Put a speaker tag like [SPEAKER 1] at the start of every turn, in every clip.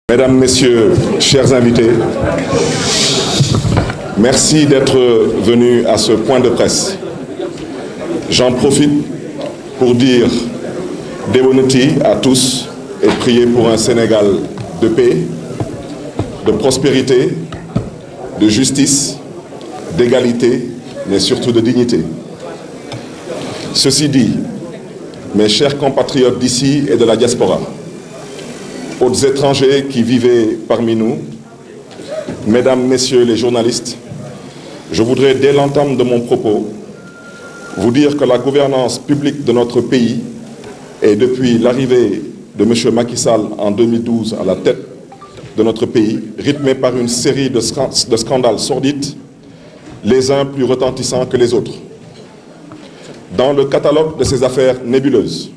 [SPEAKER 1] Mesdames, Messieurs, chers invités, merci d'être venus à ce point de presse. J'en profite pour dire Debonati à tous et prier pour un Sénégal de paix, de prospérité, de justice, d'égalité, mais surtout de dignité. Ceci dit, mes chers compatriotes d'ici et de la diaspora, aux étrangers qui vivaient parmi nous, mesdames, messieurs les journalistes, je voudrais dès l'entame de mon propos vous dire que la gouvernance publique de notre pays est depuis l'arrivée de M. Macky Sall en 2012 à la tête de notre pays, rythmée par une série de scandales sordides, les uns plus retentissants que les autres. Dans le catalogue de ces affaires nébuleuses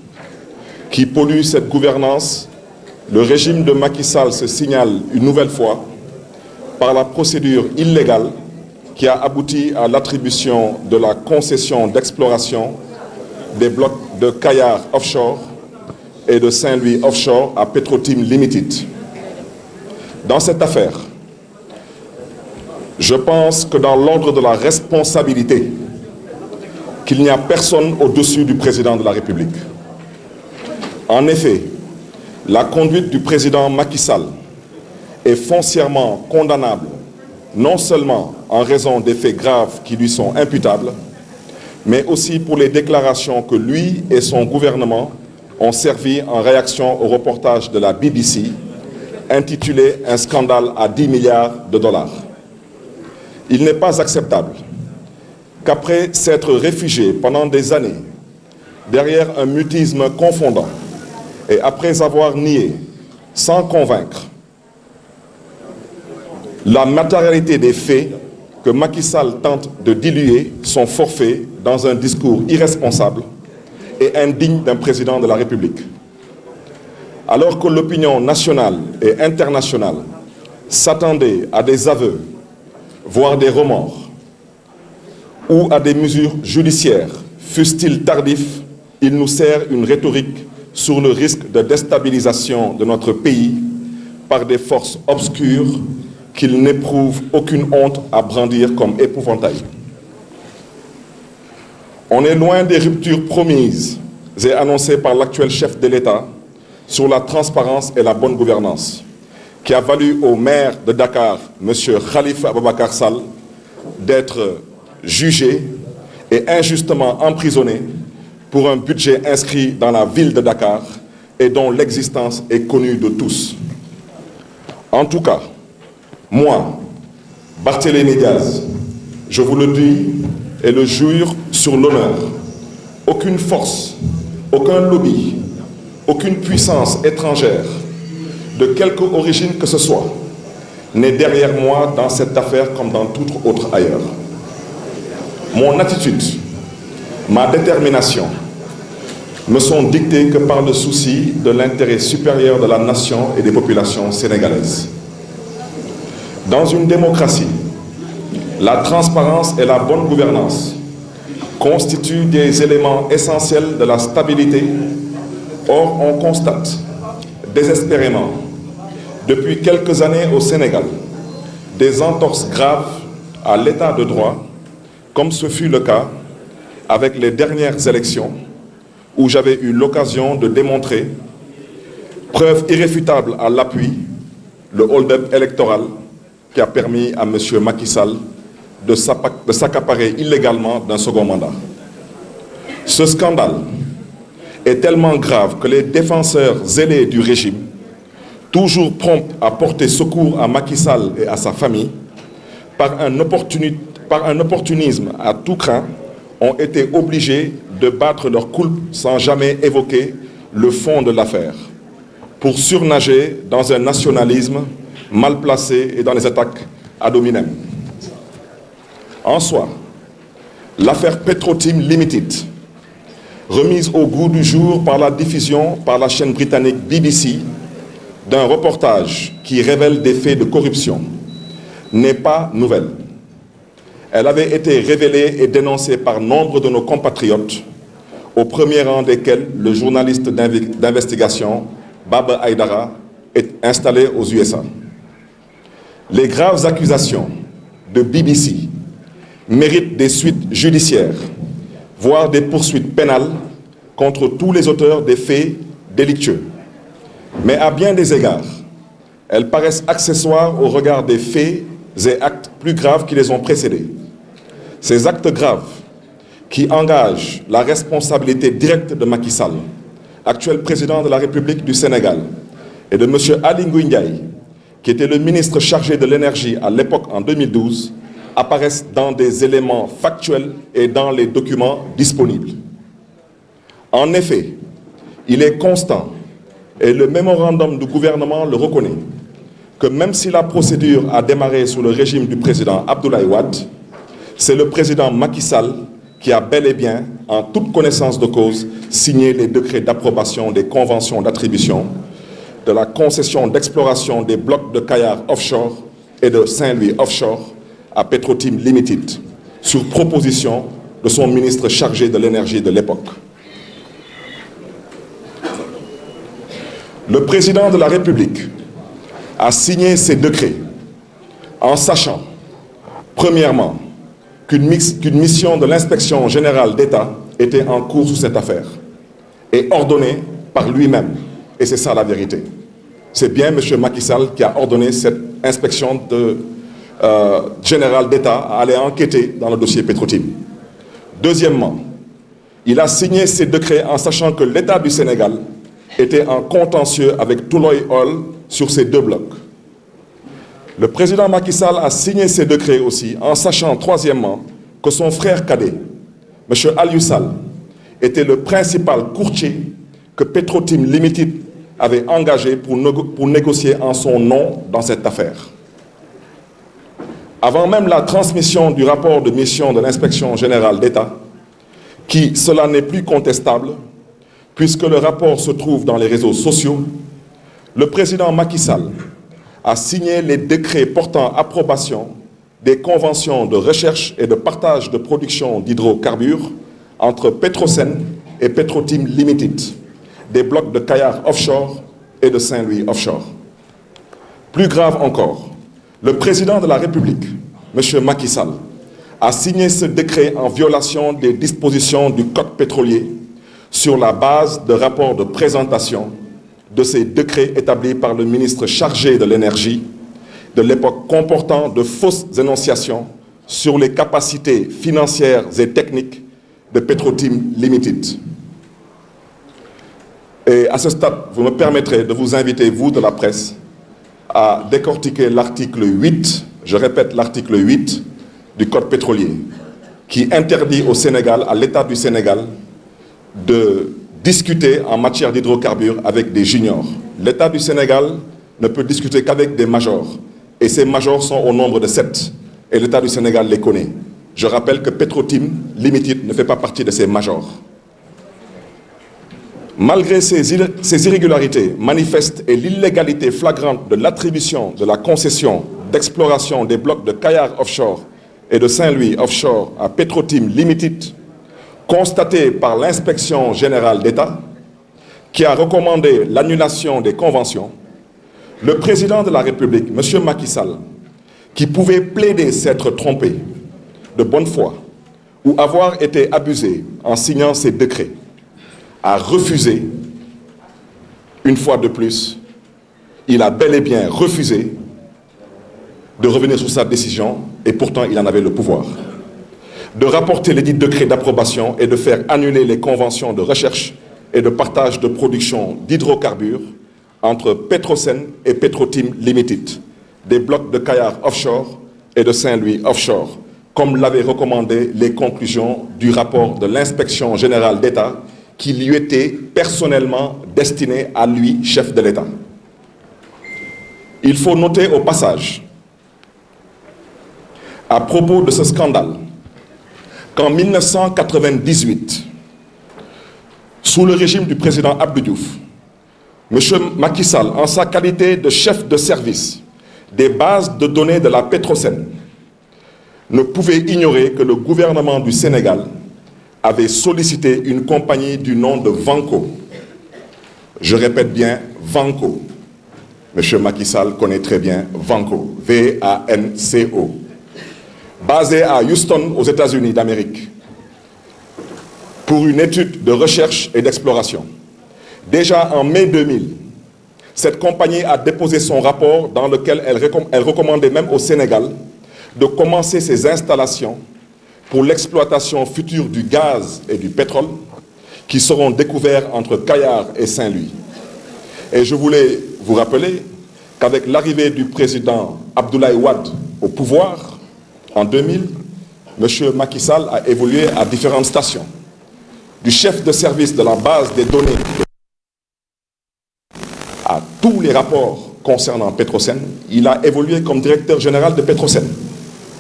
[SPEAKER 1] qui polluent cette gouvernance, le régime de Macky Sall se signale une nouvelle fois par la procédure illégale qui a abouti à l'attribution de la concession d'exploration des blocs de Kayar Offshore et de Saint-Louis Offshore à Petrotim Limited. Dans cette affaire, je pense que dans l'ordre de la responsabilité, qu'il n'y a personne au-dessus du président de la République. En effet, la conduite du président Macky Sall est foncièrement condamnable, non seulement en raison des faits graves qui lui sont imputables, mais aussi pour les déclarations que lui et son gouvernement ont servi en réaction au reportage de la BBC intitulé « Un scandale à 10 milliards de dollars ». Il n'est pas acceptable qu'après s'être réfugié pendant des années derrière un mutisme confondant, et après avoir nié, sans convaincre, la matérialité des faits que Macky Sall tente de diluer son forfait dans un discours irresponsable et indigne d'un président de la République. Alors que l'opinion nationale et internationale s'attendait à des aveux, voire des remords, ou à des mesures judiciaires, fussent-ils tardifs, il nous sert une rhétorique sur le risque de déstabilisation de notre pays par des forces obscures qu'il n'éprouve aucune honte à brandir comme épouvantail. On est loin des ruptures promises et annoncées par l'actuel chef de l'État sur la transparence et la bonne gouvernance, qui a valu au maire de Dakar, M. Khalifa Aboubacar Sall, d'être jugé et injustement emprisonné pour un budget inscrit dans la ville de Dakar et dont l'existence est connue de tous. En tout cas, moi, Barthélémy Diaz, je vous le dis et le jure sur l'honneur, aucune force, aucun lobby, aucune puissance étrangère, de quelque origine que ce soit, n'est derrière moi dans cette affaire comme dans toute autre ailleurs. Mon attitude, ma détermination me sont dictées que par le souci de l'intérêt supérieur de la nation et des populations sénégalaises. Dans une démocratie, la transparence et la bonne gouvernance constituent des éléments essentiels de la stabilité. Or, on constate désespérément, depuis quelques années au Sénégal, des entorses graves à l'état de droit, comme ce fut le cas avec les dernières élections, où j'avais eu l'occasion de démontrer, preuve irréfutable à l'appui, le hold-up électoral qui a permis à M. Macky Sall de s'accaparer illégalement d'un second mandat. Ce scandale est tellement grave que les défenseurs zélés du régime, toujours prompts à porter secours à Macky Sall et à sa famille, par un opportunisme à tout crin, ont été obligés de battre leur coulpe sans jamais évoquer le fond de l'affaire, pour surnager dans un nationalisme mal placé et dans les attaques ad hominem. En soi, l'affaire Petrotim Limited, remise au goût du jour par la diffusion par la chaîne britannique BBC d'un reportage qui révèle des faits de corruption, n'est pas nouvelle. Elle avait été révélée et dénoncée par nombre de nos compatriotes, au premier rang desquels le journaliste d'investigation Baba Aïdara est installé aux USA. Les graves accusations de BBC méritent des suites judiciaires, voire des poursuites pénales contre tous les auteurs des faits délictueux. Mais à bien des égards, elles paraissent accessoires au regard des faits et actes plus graves qui les ont précédés. Ces actes graves qui engagent la responsabilité directe de Macky Sall, actuel président de la République du Sénégal, et de M. Aly Ngouille Ndiaye, qui était le ministre chargé de l'énergie à l'époque en 2012, apparaissent dans des éléments factuels et dans les documents disponibles. En effet, il est constant, et le mémorandum du gouvernement le reconnaît, que même si la procédure a démarré sous le régime du président Abdoulaye Wade, c'est le président Macky Sall qui a bel et bien, en toute connaissance de cause, signé les décrets d'approbation des conventions d'attribution, de la concession d'exploration des blocs de Kayar Offshore et de Saint-Louis Offshore à Petrotim Limited, sur proposition de son ministre chargé de l'énergie de l'époque. Le président de la République a signé ces décrets en sachant, premièrement, qu'une mission de l'inspection générale d'État était en cours sur cette affaire et ordonnée par lui-même. Et c'est ça la vérité. C'est bien M. Macky Sall qui a ordonné cette inspection générale d'État à aller enquêter dans le dossier Petrotim. Deuxièmement, il a signé ces décrets en sachant que l'État du Sénégal était en contentieux avec Tullow Oil sur ces deux blocs. Le président Macky Sall a signé ces décrets aussi en sachant, troisièmement, que son frère cadet, M. Aliou Sall, était le principal courtier que Petrotim Limited avait engagé pour négocier en son nom dans cette affaire. Avant même la transmission du rapport de mission de l'inspection générale d'État, qui, cela n'est plus contestable, puisque le rapport se trouve dans les réseaux sociaux, le président Macky Sall a signé les décrets portant approbation des conventions de recherche et de partage de production d'hydrocarbures entre Petrosen et Petrotim Limited, des blocs de Kayar Offshore et de Saint-Louis Offshore. Plus grave encore, le président de la République, M. Macky Sall, a signé ce décret en violation des dispositions du Code pétrolier sur la base de rapports de présentation de ces décrets établis par le ministre chargé de l'énergie de l'époque, comportant de fausses énonciations sur les capacités financières et techniques de Petrotim Limited. Et à ce stade, vous me permettrez de vous inviter, vous de la presse, à décortiquer l'article 8, je répète l'article 8 du Code pétrolier, qui interdit au Sénégal, à l'État du Sénégal, de discuter en matière d'hydrocarbures avec des juniors. L'État du Sénégal ne peut discuter qu'avec des majors. Et ces majors sont au nombre de 7. Et l'État du Sénégal les connaît. Je rappelle que Petrotim Limited ne fait pas partie de ces majors. Malgré ces irrégularités manifestes et l'illégalité flagrante de l'attribution de la concession d'exploration des blocs de Kayar Offshore et de Saint-Louis Offshore à Petrotim Limited, constaté par l'inspection générale d'État, qui a recommandé l'annulation des conventions, le président de la République, M. Macky Sall, qui pouvait plaider s'être trompé de bonne foi ou avoir été abusé en signant ces décrets, a refusé, une fois de plus, il a bel et bien refusé de revenir sur sa décision, et pourtant il en avait le pouvoir, de rapporter les dits décrets d'approbation et de faire annuler les conventions de recherche et de partage de production d'hydrocarbures entre Petrosen et Petrotim Limited, des blocs de Kayar Offshore et de Saint-Louis Offshore, comme l'avaient recommandé les conclusions du rapport de l'inspection générale d'État qui lui était personnellement destiné à lui, chef de l'État. Il faut noter au passage, à propos de ce scandale, qu'en 1998, sous le régime du président Abdou Diouf, M. Macky Sall, en sa qualité de chef de service des bases de données de la Petrosen, ne pouvait ignorer que le gouvernement du Sénégal avait sollicité une compagnie du nom de Vanco. Je répète bien, Vanco, M. Macky Sall connaît très bien Vanco, V-A-N-C-O, basé à Houston, aux États-Unis d'Amérique, pour une étude de recherche et d'exploration. Déjà en mai 2000, cette compagnie a déposé son rapport dans lequel elle recommandait même au Sénégal de commencer ses installations pour l'exploitation future du gaz et du pétrole qui seront découverts entre Kayar et Saint-Louis. Et je voulais vous rappeler qu'avec l'arrivée du président Abdoulaye Wade au pouvoir en 2000, M. Macky Sall a évolué à différentes stations. Du chef de service de la base des données à tous les rapports concernant Petrosen, il a évolué comme directeur général de Petrosen.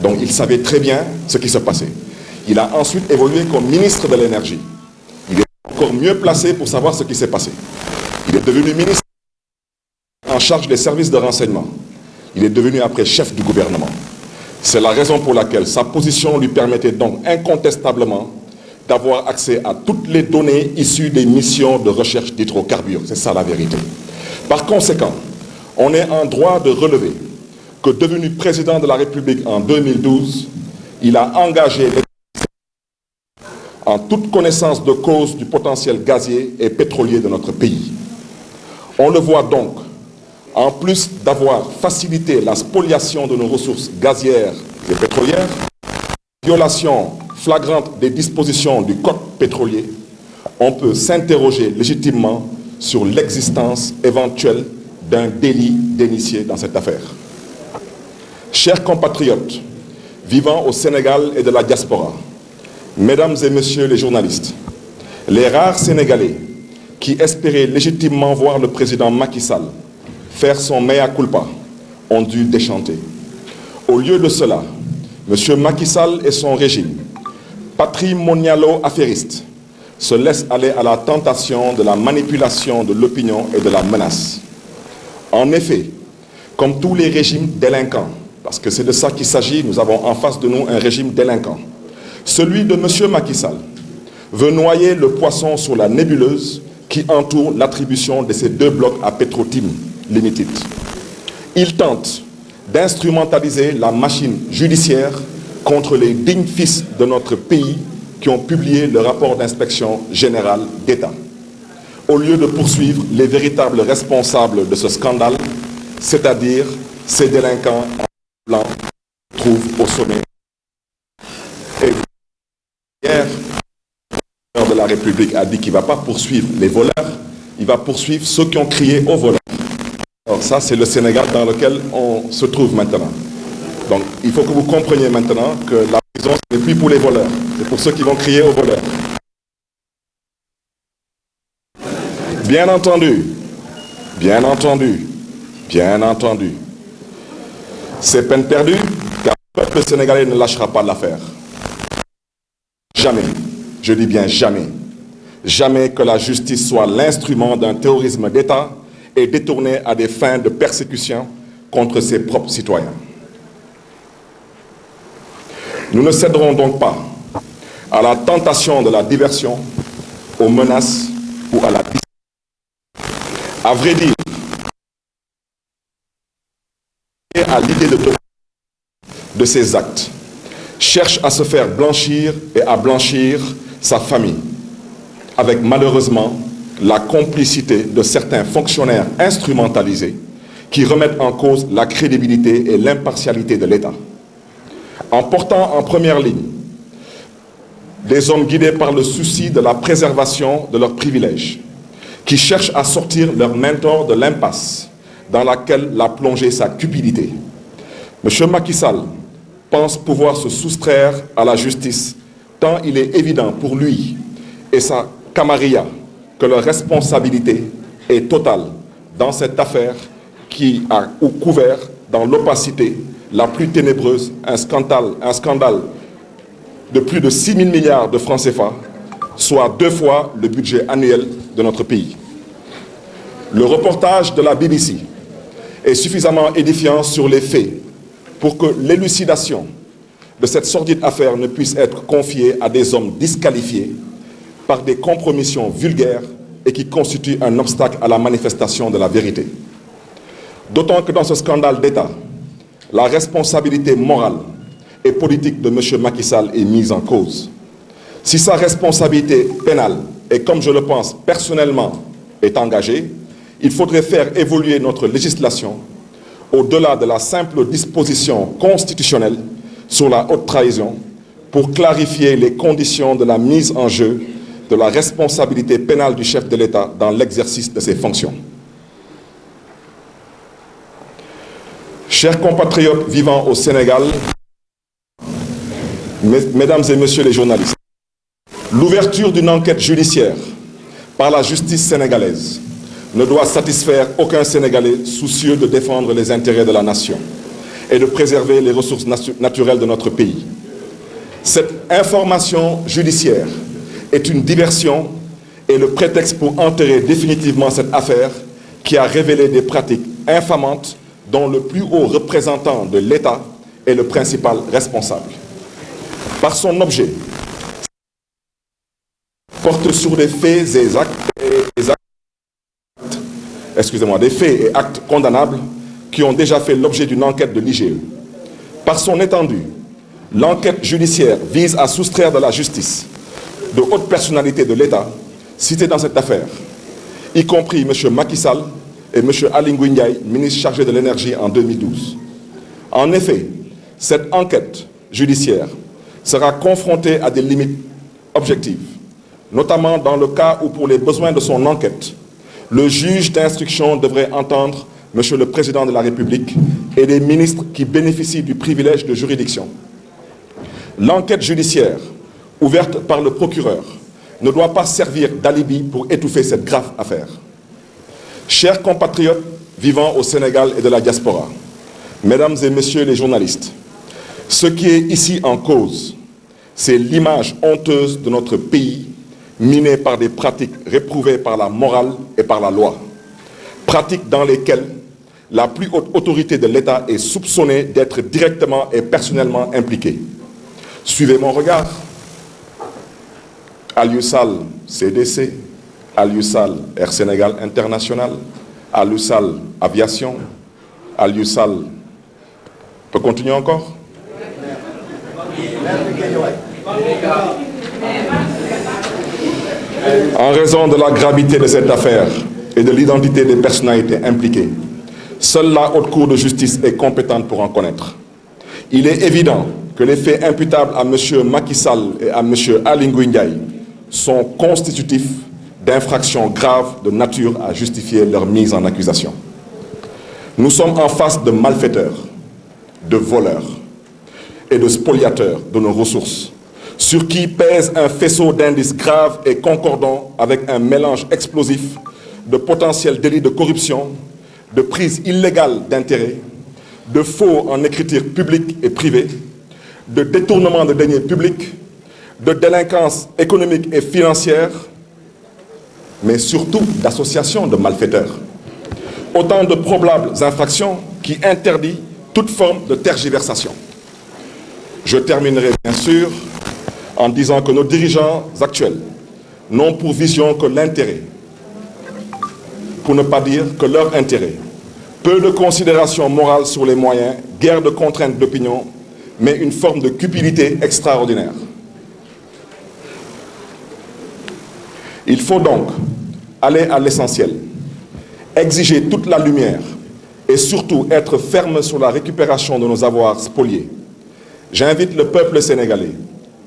[SPEAKER 1] Donc il savait très bien ce qui se passait. Il a ensuite évolué comme ministre de l'énergie. Il est encore mieux placé pour savoir ce qui s'est passé. Il est devenu ministre en charge des services de renseignement. Il est devenu après chef du gouvernement. C'est la raison pour laquelle sa position lui permettait donc incontestablement d'avoir accès à toutes les données issues des missions de recherche d'hydrocarbures. C'est ça la vérité. Par conséquent, on est en droit de relever que devenu président de la République en 2012, il a engagé en toute connaissance de cause du potentiel gazier et pétrolier de notre pays. On le voit donc, en plus d'avoir facilité la spoliation de nos ressources gazières et pétrolières, violation flagrante des dispositions du code pétrolier, on peut s'interroger légitimement sur l'existence éventuelle d'un délit d'initié dans cette affaire. Chers compatriotes vivant au Sénégal et de la diaspora, mesdames et messieurs les journalistes, les rares Sénégalais qui espéraient légitimement voir le président Macky Sall faire son mea culpa ont dû déchanter. Au lieu de cela, M. Macky Sall et son régime, patrimonialo-affairiste, se laissent aller à la tentation de la manipulation de l'opinion et de la menace. En effet, comme tous les régimes délinquants, parce que c'est de ça qu'il s'agit, nous avons en face de nous un régime délinquant, celui de M. Macky Sall veut noyer le poisson sur la nébuleuse qui entoure l'attribution de ces deux blocs à Petro-Tim Limited. Il tente d'instrumentaliser la machine judiciaire contre les dignes fils de notre pays qui ont publié le rapport d'inspection générale d'État. Au lieu de poursuivre les véritables responsables de ce scandale, c'est-à-dire ces délinquants en blanc trouvent au sommet. Et hier, le président de la République a dit qu'il ne va pas poursuivre les voleurs, il va poursuivre ceux qui ont crié aux voleurs. Alors ça, c'est le Sénégal dans lequel on se trouve maintenant. Donc, il faut que vous compreniez maintenant que la prison, ce n'est plus pour les voleurs, c'est pour ceux qui vont crier aux voleurs. Bien entendu, bien entendu, bien entendu, c'est peine perdue, car le peuple sénégalais ne lâchera pas l'affaire. Jamais, je dis bien jamais, jamais que la justice soit l'instrument d'un terrorisme d'État et détourné à des fins de persécution contre ses propres citoyens. Nous ne céderons donc pas à la tentation de la diversion, aux menaces ou à la discussion. À vrai dire, à l'idée de ces actes, cherche à se faire blanchir et à blanchir sa famille, avec malheureusement la complicité de certains fonctionnaires instrumentalisés qui remettent en cause la crédibilité et l'impartialité de l'État. En portant en première ligne des hommes guidés par le souci de la préservation de leurs privilèges, qui cherchent à sortir leur mentor de l'impasse dans laquelle l'a plongé sa cupidité. M. Macky Sall pense pouvoir se soustraire à la justice tant il est évident pour lui et sa camarilla que leur responsabilité est totale dans cette affaire qui a couvert dans l'opacité la plus ténébreuse un scandale de plus de 6 000 milliards de francs CFA, soit 2 fois le budget annuel de notre pays. Le reportage de la BBC est suffisamment édifiant sur les faits pour que l'élucidation de cette sordide affaire ne puisse être confiée à des hommes disqualifiés par des compromissions vulgaires et qui constituent un obstacle à la manifestation de la vérité. D'autant que dans ce scandale d'État, la responsabilité morale et politique de M. Macky Sall est mise en cause. Si sa responsabilité pénale, et comme je le pense personnellement, est engagée, il faudrait faire évoluer notre législation au-delà de la simple disposition constitutionnelle sur la haute trahison pour clarifier les conditions de la mise en jeu de la responsabilité pénale du chef de l'État dans l'exercice de ses fonctions. Chers compatriotes vivant au Sénégal, mesdames et messieurs les journalistes, l'ouverture d'une enquête judiciaire par la justice sénégalaise ne doit satisfaire aucun Sénégalais soucieux de défendre les intérêts de la nation et de préserver les ressources naturelles de notre pays. Cette information judiciaire est une diversion et le prétexte pour enterrer définitivement cette affaire qui a révélé des pratiques infamantes dont le plus haut représentant de l'État est le principal responsable. Par son objet, porte sur des faits et actes condamnables qui ont déjà fait l'objet d'une enquête de l'IGE. Par son étendue, l'enquête judiciaire vise à soustraire de la justice de hautes personnalités de l'État citées dans cette affaire, y compris M. Macky Sall et M. Aly Ngouille Ndiaye, ministre chargé de l'énergie en 2012. En effet, cette enquête judiciaire sera confrontée à des limites objectives, notamment dans le cas où, pour les besoins de son enquête, le juge d'instruction devrait entendre M. le Président de la République et les ministres qui bénéficient du privilège de juridiction. L'enquête judiciaire, ouverte par le procureur, ne doit pas servir d'alibi pour étouffer cette grave affaire. Chers compatriotes vivant au Sénégal et de la diaspora, mesdames et messieurs les journalistes, ce qui est ici en cause, c'est l'image honteuse de notre pays minée par des pratiques réprouvées par la morale et par la loi. Pratiques dans lesquelles la plus haute autorité de l'État est soupçonnée d'être directement et personnellement impliquée. Suivez mon regard. Aliou Sall, CDC, Aliou Sall, Air Sénégal International, Aliou Sall, Aviation, Aliou Sall. On peut continuer encore? En raison de la gravité de cette affaire et de l'identité des personnalités impliquées, seule la Haute Cour de justice est compétente pour en connaître. Il est évident que les faits imputables à M. Macky Sall et à M. Aly Ngouille Ndiaye sont constitutifs d'infractions graves de nature à justifier leur mise en accusation. Nous sommes en face de malfaiteurs, de voleurs et de spoliateurs de nos ressources, sur qui pèse un faisceau d'indices graves et concordants avec un mélange explosif de potentiels délits de corruption, de prise illégale d'intérêts, de faux en écriture publique et privée, de détournement de deniers publics, de délinquance économique et financière, mais surtout d'associations de malfaiteurs. Autant de probables infractions qui interdisent toute forme de tergiversation. Je terminerai bien sûr en disant que nos dirigeants actuels n'ont pour vision que l'intérêt, pour ne pas dire que leur intérêt. Peu de considération morale sur les moyens, guère de contraintes d'opinion, mais une forme de cupidité extraordinaire. Il faut donc aller à l'essentiel, exiger toute la lumière et surtout être ferme sur la récupération de nos avoirs spoliés. J'invite le peuple sénégalais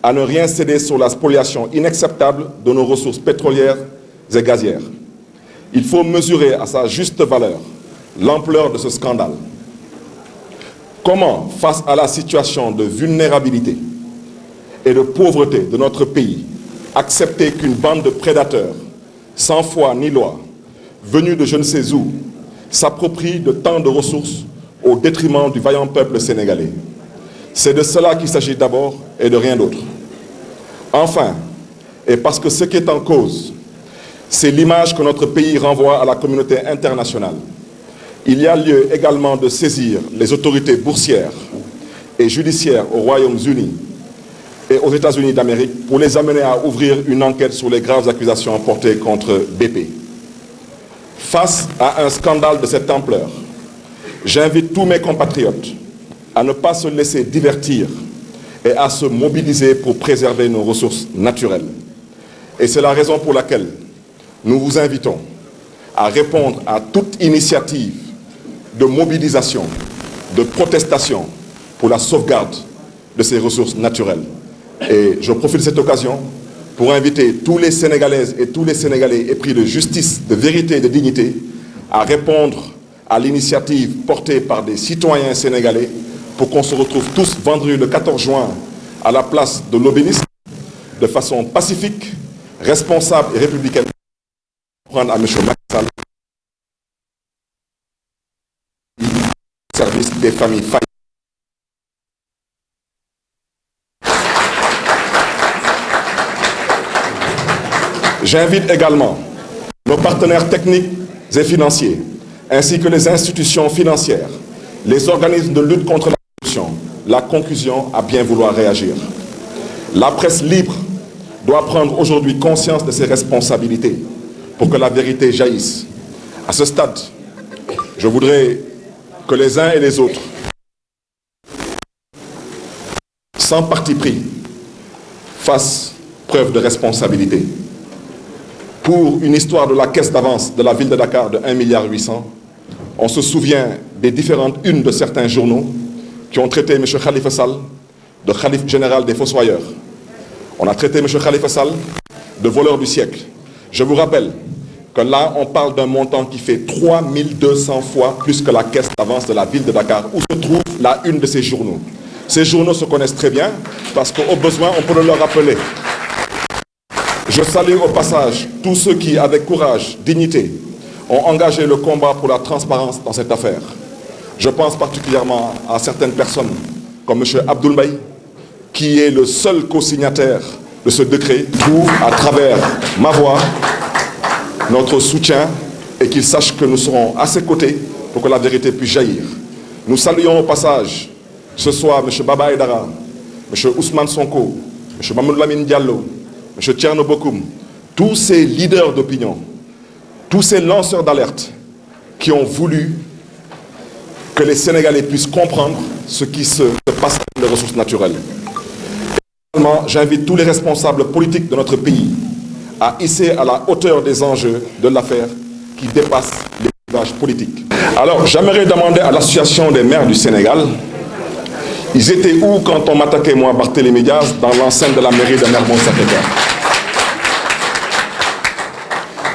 [SPEAKER 1] à ne rien céder sur la spoliation inacceptable de nos ressources pétrolières et gazières. Il faut mesurer à sa juste valeur l'ampleur de ce scandale. Comment, face à la situation de vulnérabilité et de pauvreté de notre pays, accepter qu'une bande de prédateurs, sans foi ni loi, venus de je ne sais où, s'approprie de tant de ressources au détriment du vaillant peuple sénégalais? C'est de cela qu'il s'agit d'abord et de rien d'autre. Enfin, et parce que ce qui est en cause, c'est l'image que notre pays renvoie à la communauté internationale, il y a lieu également de saisir les autorités boursières et judiciaires aux Royaumes-Unis et aux États-Unis d'Amérique pour les amener à ouvrir une enquête sur les graves accusations portées contre BP. Face à un scandale de cette ampleur, J'invite tous mes compatriotes à ne pas se laisser divertir et à se mobiliser pour préserver nos ressources naturelles. Et c'est la raison pour laquelle nous vous invitons à répondre à toute initiative de mobilisation, de protestation pour la sauvegarde de ces ressources naturelles. Et je profite de cette occasion pour inviter tous les Sénégalaises et tous les Sénégalais épris de justice, de vérité et de dignité à répondre à l'initiative portée par des citoyens sénégalais pour qu'on se retrouve tous vendredi le 14 juin à la place de l'Obélisque de façon pacifique, responsable et républicaine. Prendre à M. Macky Sall au service des familles faillies. J'invite également nos partenaires techniques et financiers, ainsi que les institutions financières, les organismes de lutte contre la corruption, la conclusion à bien vouloir réagir. La presse libre doit prendre aujourd'hui conscience de ses responsabilités pour que la vérité jaillisse. À ce stade, je voudrais que les uns et les autres, sans parti pris, fassent preuve de responsabilité. Pour une histoire de la caisse d'avance de la ville de Dakar de 1,8 milliard, on se souvient des différentes unes de certains journaux qui ont traité M. Khalifa Sall de Khalife général des Fossoyeurs. On a traité M. Khalifa Sall de voleur du siècle. Je vous rappelle que là, on parle d'un montant qui fait 3200 fois plus que la caisse d'avance de la ville de Dakar, où se trouve la une de ces journaux. Ces journaux se connaissent très bien, parce qu'au besoin, on peut le leur rappeler. Je salue au passage tous ceux qui, avec courage, dignité, ont engagé le combat pour la transparence dans cette affaire. Je pense particulièrement à certaines personnes, comme M. Abdoul Mbaye, qui est le seul co-signataire de ce décret, pour, à travers ma voix, notre soutien, et qu'ils sachent que nous serons à ses côtés pour que la vérité puisse jaillir. Nous saluons au passage, ce soir, M. Baba Aïdara, M. Ousmane Sonko, M. Mamadou Lamine Diallo, M. Thierno Bokoum, tous ces leaders d'opinion, tous ces lanceurs d'alerte qui ont voulu que les Sénégalais puissent comprendre ce qui se passe dans les ressources naturelles. Également, j'invite tous les responsables politiques de notre pays à hisser à la hauteur des enjeux de l'affaire qui dépassent les clivages politiques. Alors, j'aimerais demander à l'Association des maires du Sénégal, ils étaient où quand on m'attaquait, moi, Barthélémy Diaz, dans l'enceinte de la mairie de Mermoz-Sacré-Cœur?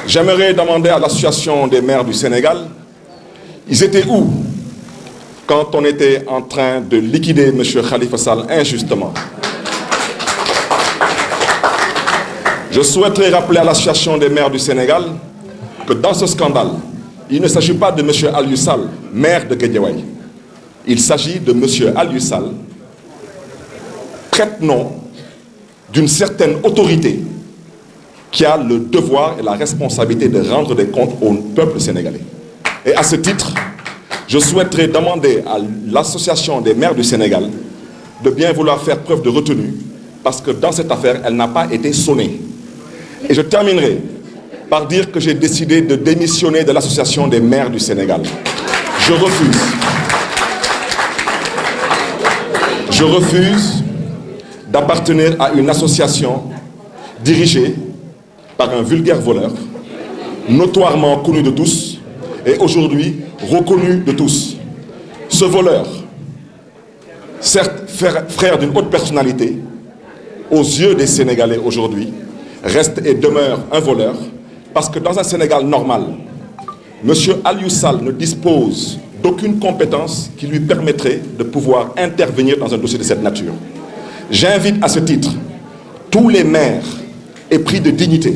[SPEAKER 1] J'aimerais demander à l'Association des maires du Sénégal, ils étaient où quand on était en train de liquider M. Khalifa Sall injustement? Je souhaiterais rappeler à l'Association des maires du Sénégal que dans ce scandale, il ne s'agit pas de M. Aliou Sall, maire de Guédiawaye. Il s'agit de M. Aliou Sall, prête-nom d'une certaine autorité qui a le devoir et la responsabilité de rendre des comptes au peuple sénégalais. Et à ce titre, je souhaiterais demander à l'Association des maires du Sénégal de bien vouloir faire preuve de retenue, parce que dans cette affaire, elle n'a pas été sonnée. Et je terminerai par dire que j'ai décidé de démissionner de l'Association des maires du Sénégal. Je refuse d'appartenir à une association dirigée par un vulgaire voleur, notoirement connu de tous et aujourd'hui reconnu de tous. Ce voleur, certes frère d'une haute personnalité, aux yeux des Sénégalais aujourd'hui, reste et demeure un voleur, parce que dans un Sénégal normal, M. Aliou Sall ne dispose d'aucune compétence qui lui permettrait de pouvoir intervenir dans un dossier de cette nature. J'invite à ce titre tous les maires épris de dignité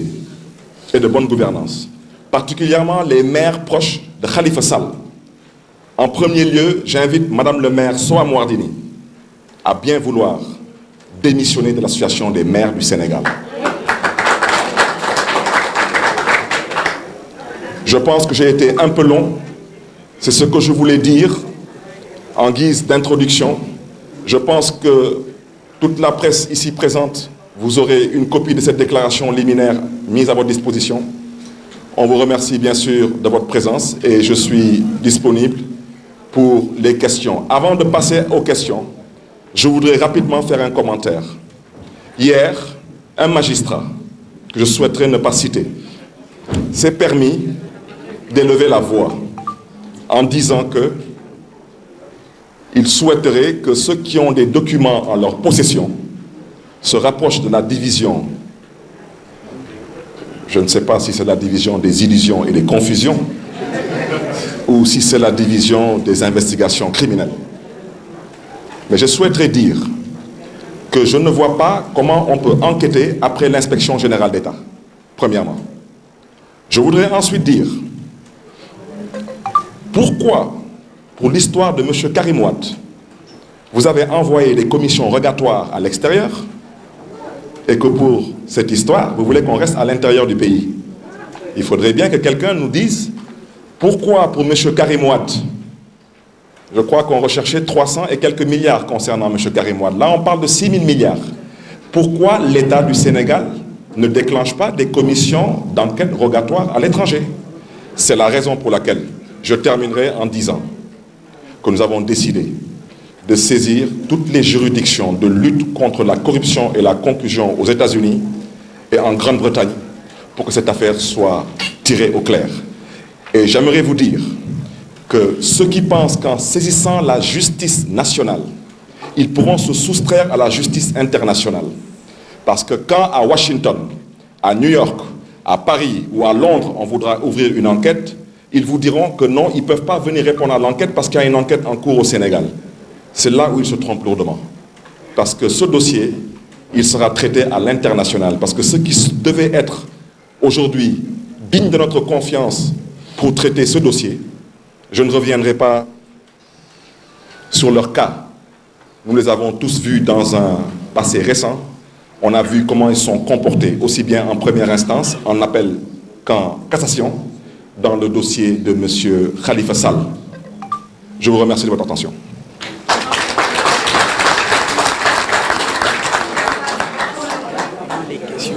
[SPEAKER 1] et de bonne gouvernance, particulièrement les maires proches de Khalifa Sall. En premier lieu, j'invite Madame le maire Soham Wardini à bien vouloir démissionner de l'Association des maires du Sénégal. Je pense que j'ai été un peu long. C'est ce que je voulais dire en guise d'introduction. Je pense que toute la presse ici présente, vous aurez une copie de cette déclaration liminaire mise à votre disposition. On vous remercie bien sûr de votre présence et je suis disponible pour les questions. Avant de passer aux questions, je voudrais rapidement faire un commentaire. Hier, un magistrat, que je souhaiterais ne pas citer, s'est permis d'élever la voix en disant qu'il souhaiterait que ceux qui ont des documents en leur possession se rapprochent de la division. Je ne sais pas si c'est la division des illusions et des confusions ou si c'est la division des investigations criminelles. Mais je souhaiterais dire que je ne vois pas comment on peut enquêter après l'inspection générale d'État, premièrement. Je voudrais ensuite dire pourquoi, pour l'histoire de M. Karim Wade, vous avez envoyé des commissions rogatoires à l'extérieur et que pour cette histoire, vous voulez qu'on reste à l'intérieur du pays. Il faudrait bien que quelqu'un nous dise pourquoi pour M. Karim Wade, je crois qu'on recherchait 300 et quelques milliards concernant M. Karim Wade. Là, on parle de 6 000 milliards. Pourquoi l'État du Sénégal ne déclenche pas des commissions d'enquête rogatoire à l'étranger? C'est la raison pour laquelle je terminerai en disant que nous avons décidé de saisir toutes les juridictions de lutte contre la corruption et la concussion aux États-Unis et en Grande-Bretagne pour que cette affaire soit tirée au clair. Et j'aimerais vous dire que ceux qui pensent qu'en saisissant la justice nationale, ils pourront se soustraire à la justice internationale. Parce que quand à Washington, à New York, à Paris ou à Londres, on voudra ouvrir une enquête, ils vous diront que non, ils ne peuvent pas venir répondre à l'enquête parce qu'il y a une enquête en cours au Sénégal. C'est là où ils se trompent lourdement. Parce que ce dossier, il sera traité à l'international. Parce que ceux qui devaient être aujourd'hui dignes de notre confiance pour traiter ce dossier, je ne reviendrai pas sur leur cas. Nous les avons tous vus dans un passé récent. On a vu comment ils sont comportés, aussi bien en première instance, en appel qu'en cassation, dans le dossier de M. Khalifa Sall. Je vous remercie de votre attention.
[SPEAKER 2] Les questions,